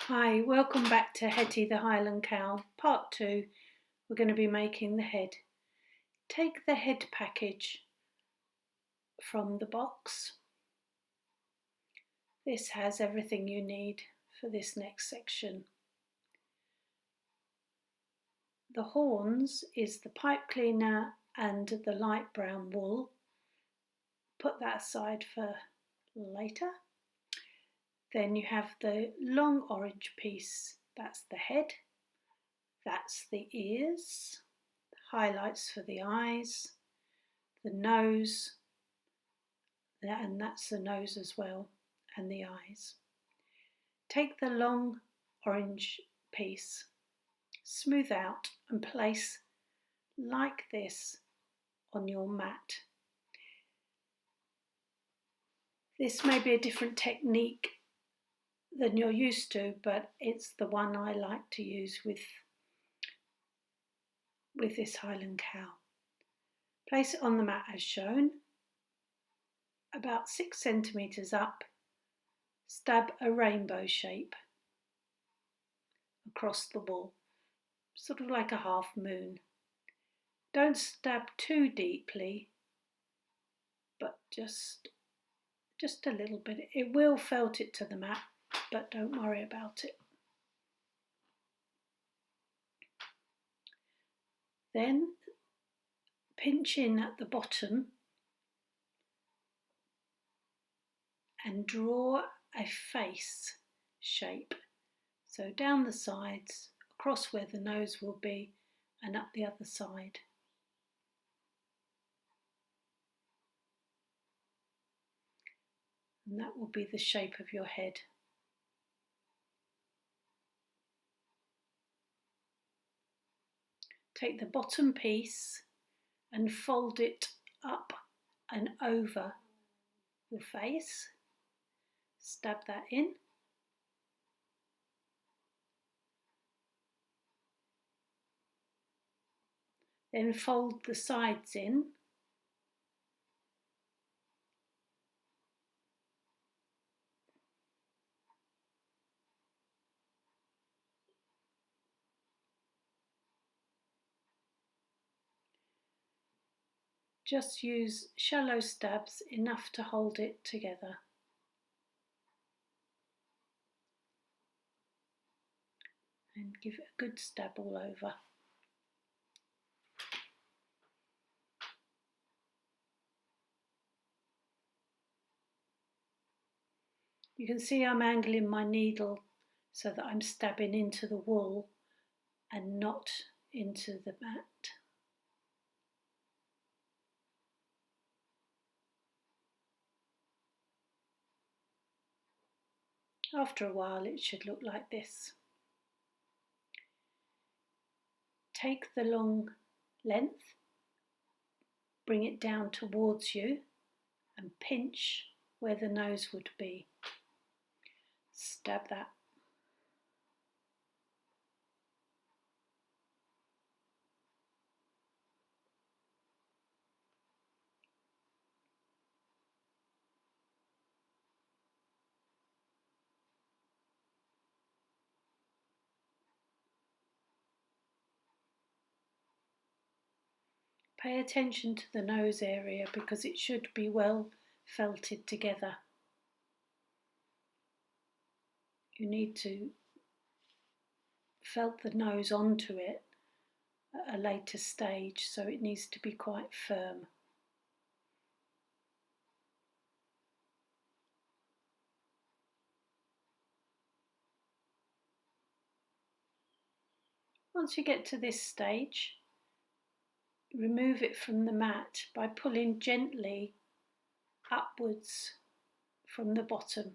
Hi, welcome back to Hettie the Highland Cow, part 2. We're going to be making the head. Take the head package from the box. This has everything you need for this next section. The horns is the pipe cleaner and the light brown wool. Put that aside for later. Then you have the long orange piece, that's the head. That's the ears, highlights for the eyes, the nose, and that's the nose as well, and the eyes. Take the long orange piece, smooth out and place like this on your mat. This may be a different technique than you're used to, but it's the one I like to use with this Highland cow. Place it on the mat as shown, about 6 centimetres up. Stab a rainbow shape across the wool, sort of like a half moon. Don't stab too deeply, but just a little bit. It will felt it to the mat, but don't worry about it. Then pinch in at the bottom and draw a face shape. So down the sides, across where the nose will be, and up the other side. And that will be the shape of your head. Take the bottom piece and fold it up and over the face. Stab that in. Then fold the sides in. Just use shallow stabs, enough to hold it together. And give it a good stab all over. You can see I'm angling my needle so that I'm stabbing into the wool and not into the mat. After a while it should look like this. Take the long length, bring it down towards you and pinch where the nose would be. Stab that. Pay attention to the nose area because it should be well felted together. You need to felt the nose onto it at a later stage, so it needs to be quite firm. Once you get to this stage, remove it from the mat by pulling gently upwards from the bottom.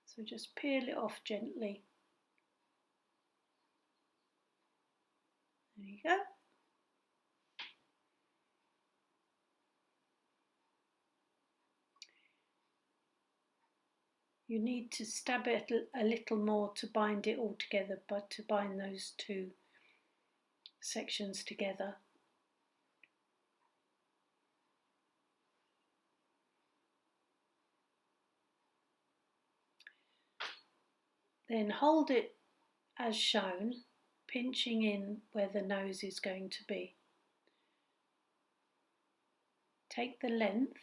So just peel it off gently. There you go. You need to stab it a little more to bind it all together, but to bind those two sections together. Then hold it as shown, pinching in where the nose is going to be. Take the length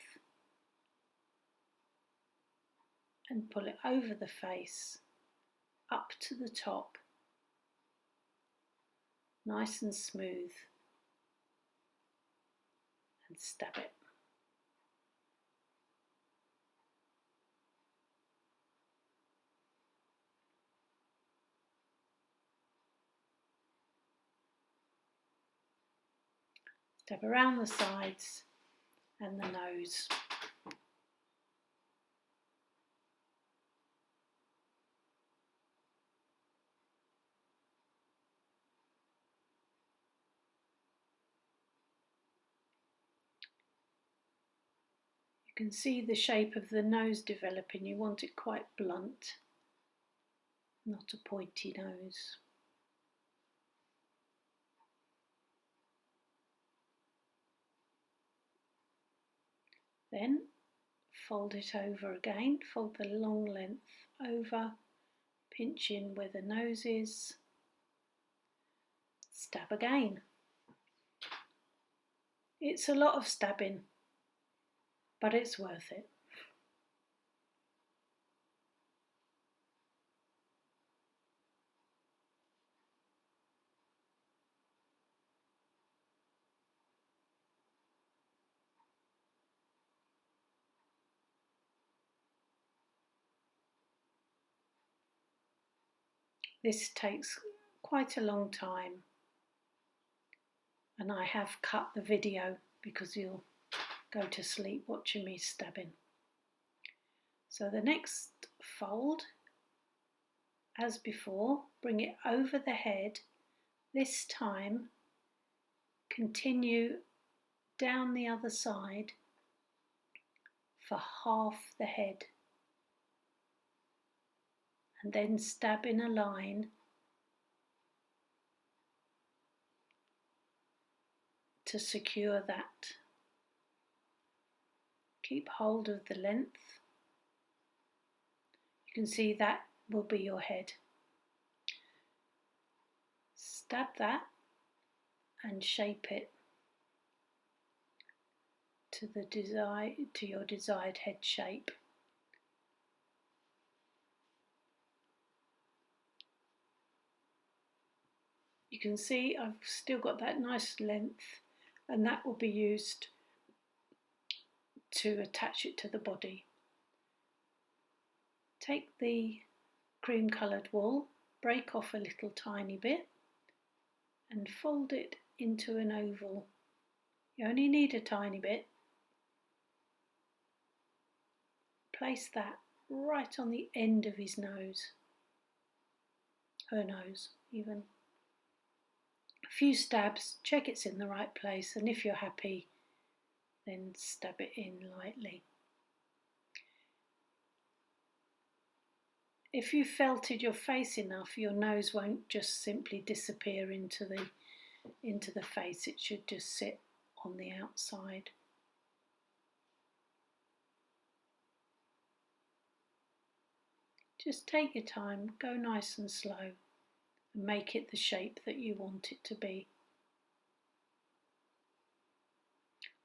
and pull it over the face, up to the top, nice and smooth, and stab it. Stab around the sides and the nose. You can see the shape of the nose developing. You want it quite blunt, not a pointy nose. Then fold it over again, fold the long length over, pinch in where the nose is, stab again. It's a lot of stabbing, but it's worth it. This takes quite a long time, and I have cut the video because you'll go to sleep watching me stabbing. So the next fold, as before, bring it over the head. This time continue down the other side for half the head, and then stab in a line to secure that. Keep hold of the length. You can see that will be your head. Stab that and shape it to your desired head shape. You can see I've still got that nice length, and that will be used to attach it to the body. Take the cream coloured wool, break off a little tiny bit and fold it into an oval. You only need a tiny bit. Place that right on the end of his nose, her nose even. A few stabs, check it's in the right place, and if you're happy, then stab it in lightly. If you felted your face enough, your nose won't just simply disappear into the face. It should just sit on the outside. Just take your time, go nice and slow, and make it the shape that you want it to be.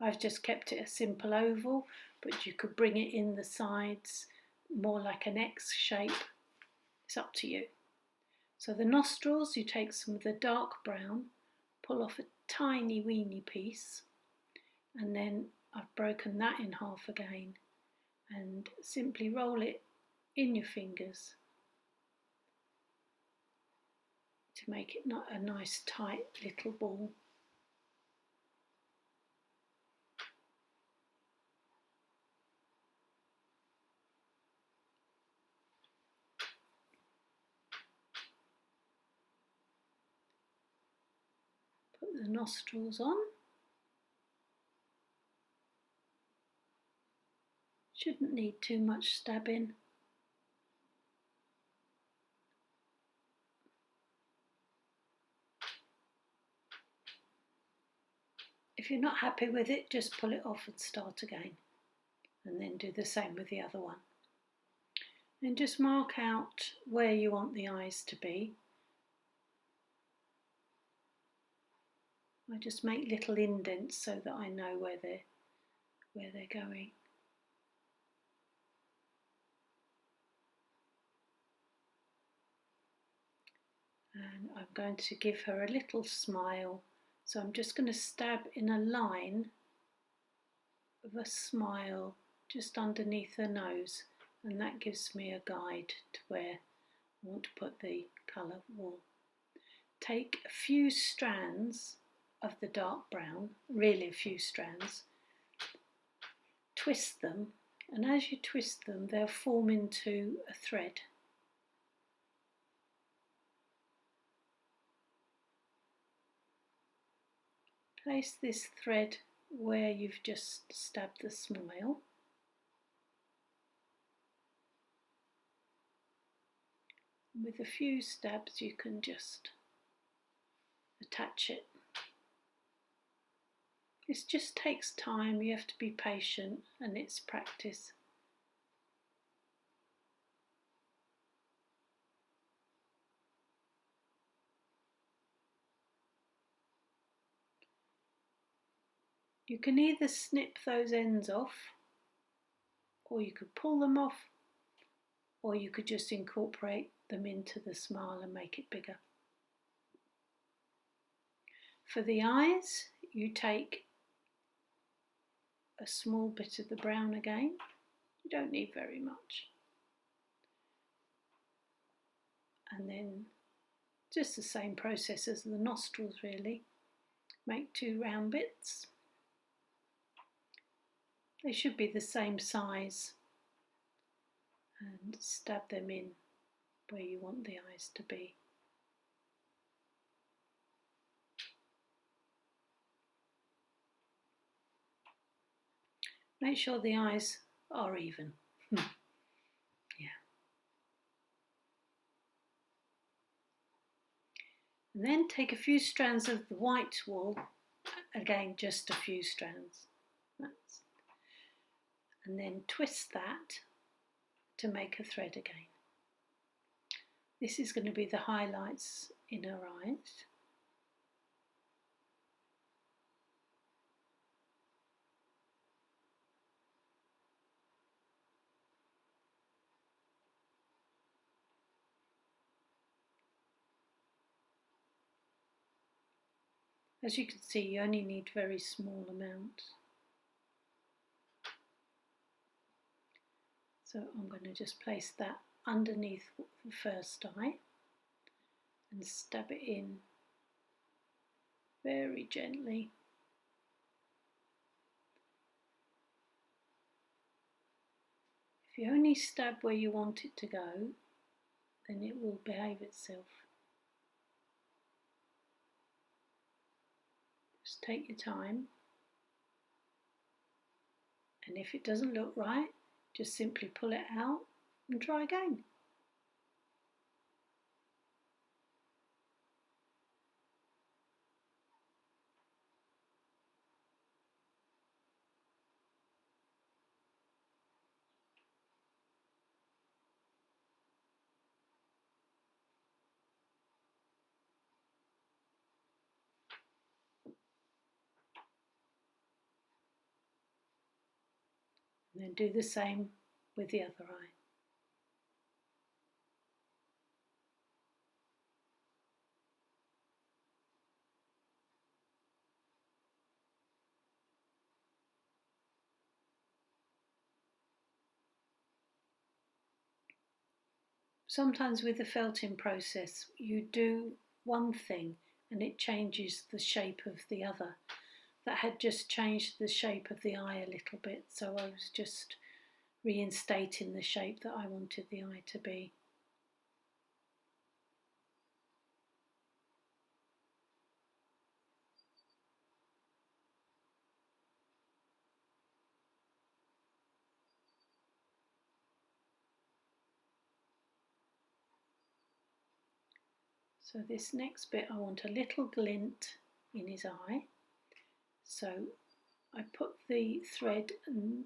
I've just kept it a simple oval, but you could bring it in the sides more like an X shape. It's up to you. So the nostrils, you take some of the dark brown, pull off a tiny weeny piece, and then I've broken that in half again, and simply roll it in your fingers to make it not a nice tight little ball. Put the nostrils on. Shouldn't need too much stabbing. If you're not happy with it, just pull it off and start again, and then do the same with the other one. And just mark out where you want the eyes to be. I just make little indents so that I know where they're going. And I'm going to give her a little smile, so I'm just going to stab in a line of a smile just underneath her nose, and that gives me a guide to where I want to put the colour wool. Take a few strands of the dark brown, really a few strands, twist them, and as you twist them they'll form into a thread. Place this thread where you've just stabbed the smile. With a few stabs you can just attach it. This just takes time, you have to be patient, and it's practice. You can either snip those ends off, or you could pull them off, or you could just incorporate them into the smile and make it bigger. For the eyes, you take a small bit of the brown again. You don't need very much. And then just the same process as the nostrils really. Make 2 round bits. They should be the same size, and stab them in where you want the eyes to be. Make sure the eyes are even. Yeah. And then take a few strands of the white wool, again just a few strands. And then twist that to make a thread again. This is going to be the highlights in her eyes. As you can see, you only need very small amounts. So I'm going to just place that underneath the first eye and stab it in very gently. If you only stab where you want it to go, then it will behave itself. Just take your time, and if it doesn't look right, just simply pull it out and try again. And then do the same with the other eye. Sometimes with the felting process you do one thing and it changes the shape of the other. That had just changed the shape of the eye a little bit, so I was just reinstating the shape that I wanted the eye to be. So this next bit, I want a little glint in his eye. So I put the thread and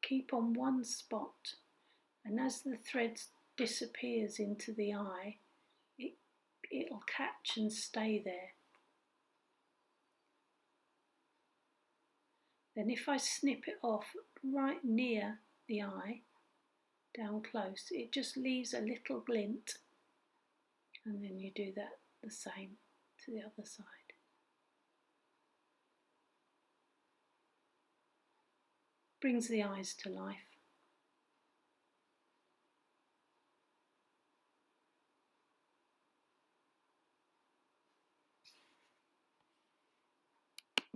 keep on one spot And as the thread disappears into the eye, it'll catch and stay there. Then if I snip it off right near the eye, down close, it just leaves a little glint, and then you do that the same to the other side. Brings the eyes to life.